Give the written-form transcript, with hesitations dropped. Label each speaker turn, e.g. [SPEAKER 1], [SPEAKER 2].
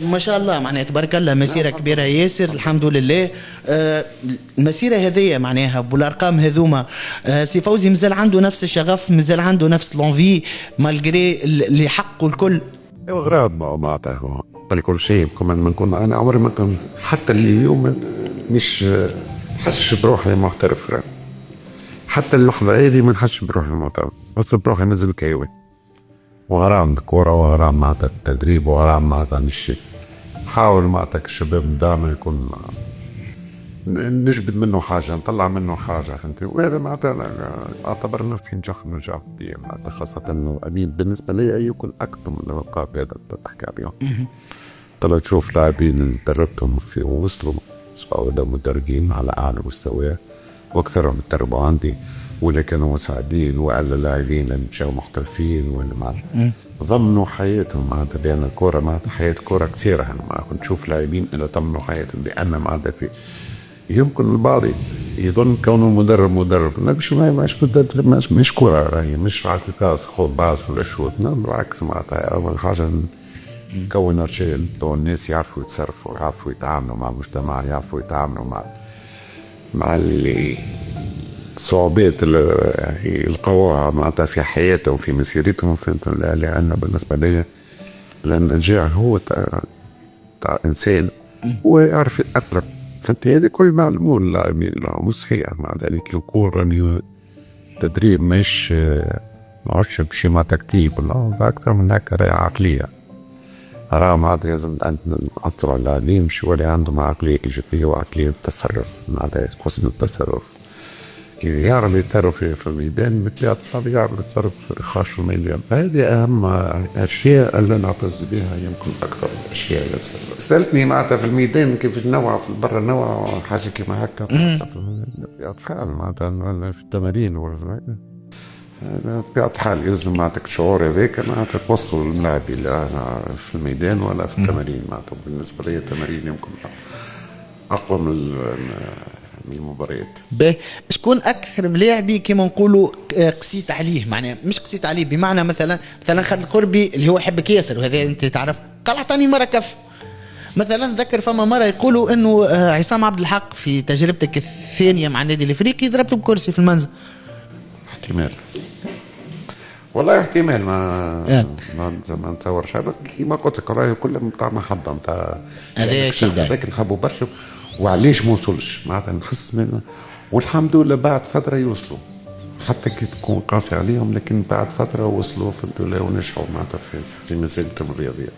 [SPEAKER 1] ما شاء الله معناها تبارك الله مسيره كبيره ياسر الحمد لله. المسيره هذيا معناها بالارقام هذوما. سي فوزي مازال عنده نفس الشغف، مازال عنده نفس لونفي مالغري اللي حقه الكل.
[SPEAKER 2] ايوا غراض معناتها كل شيء كمان ما نكون انا عمري ما كان حتى اليوم مش نحسش بروحي محترف، حتى اللحظه هذه ما نحسش بروحي محترف، بس بروحي نزل كيوي وغرام الكورة وغرام معناتها التدريب وغرام معناتها نشي حاول معناتها الشباب دائما يكون نجبد منه حاجة نطلع منه حاجة فهمتي، وهذا معناتها اعتبر نفسي نجاح كبير معناتها، خاصة انه امين بالنسبة لي يكون اكثر من الالقاب هذا اللي تحكي عليهم. طلعت تشوف لاعبين اللي دربتهم في وصلوا مدربين على اعلى مستوى واكثرهم تدربوا عندي ولا كانوا مساعدين ولا لاعبين اللي مشاو محترفين ولا ما ضمنوا حياتهم معناتها، لان الكوره معناتها حياه كوره كثيره. ما كنت نشوف لاعبين اللي ضمنوا حياتهم لان معناتها في يمكن البعض يظن كونه مدرب لا مش كوره، راهي مش عاطفه خذ باص ولا شوط، بالعكس معناتها اول حاجه نكون رجال الناس يعرفوا يتصرفوا يعرفوا يتعاملوا مع المجتمع يعرفوا يتعاملوا مع اللي الصعوبات اللي يلقوها معناتها في حياتهم وفي مسيرتهم فهمت، لأن بالنسبة لي النجاح هو تاع إنسان ويعرف يتأقلم فهمت، هذه كل معلومة اللاعبين مش صحيح. مع ذلك الكورة تدريب مش معرفش بشي ما تكتيب لا أكثر من هيك عقلية، راه معناتها لازم نحطوا على اللاعبين مش اللي عندهم عقلية إيجابية وعقلية التصرف معناتها حسن التصرف يعرف يتصرف في الميدان مثل الطبيعي يعرف يتصرف خارج الميدان، فهذه أهم الأشياء اللي نعتز بها يمكن أكثر الأشياء اللي سألتني معناتها في الميدان كيف النوع في برا النوع حاجة كيما هكا في الأطفال معناتها في التمارين بطبيعة الحال يلزم معناتها الشعور هذاك معناتها توصلوا للملاعب اللي في الميدان ولا في التمارين معناتها. بالنسبة لي التمارين يمكن أقوى من المباريات.
[SPEAKER 1] شكون اكثر ملاعبي كما نقولوا قسيت عليه، معناها مش قسيت عليه بمعنى مثلا خالد القربي اللي هو يحبك ياسر وهذا انت تعرف قال اعطاني مره كف مثلا، ذكر فما مره يقولوا انه عصام عبد الحق في تجربتك الثانيه مع النادي الافريقي ضربته بكرسي في المنزل.
[SPEAKER 2] احتمال والله احتمال ما نتصورش هذا كيما قلت لك راهي كله نتاع محبه نتاع
[SPEAKER 1] هذا شيء
[SPEAKER 2] هذاك نحبوا برشا وعليش ما وصلش معناتها نحس منه والحمد لله بعد فتره يوصلوا حتى كي تكون قاسي عليهم لكن بعد فتره وصلوا فهمتوا ونجحوا معناتها في مسيرتهم الرياضيه.